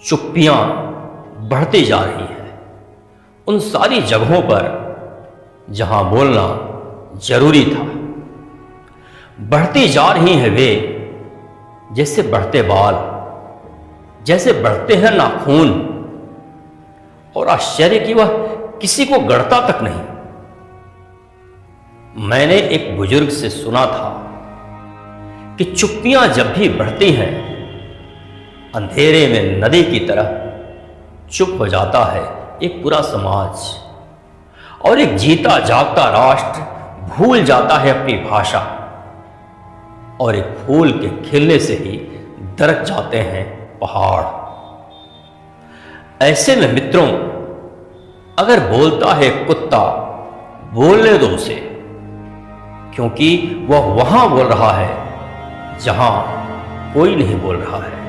चुप्पियां बढ़ती जा रही हैं उन सारी जगहों पर जहां बोलना जरूरी था। बढ़ती जा रही हैं वे जैसे बढ़ते बाल, जैसे बढ़ते हैं नाखून, और आश्चर्य कि वह किसी को गढ़ता तक नहीं। मैंने एक बुजुर्ग से सुना था कि चुप्पियां जब भी बढ़ती हैं, अंधेरे में नदी की तरह चुप हो जाता है एक पूरा समाज, और एक जीता जागता राष्ट्र भूल जाता है अपनी भाषा, और एक फूल के खिलने से ही दरक जाते हैं पहाड़। ऐसे में मित्रों, अगर बोलता है कुत्ता, बोलने दो उसे, क्योंकि वह वहां बोल रहा है जहां कोई नहीं बोल रहा है।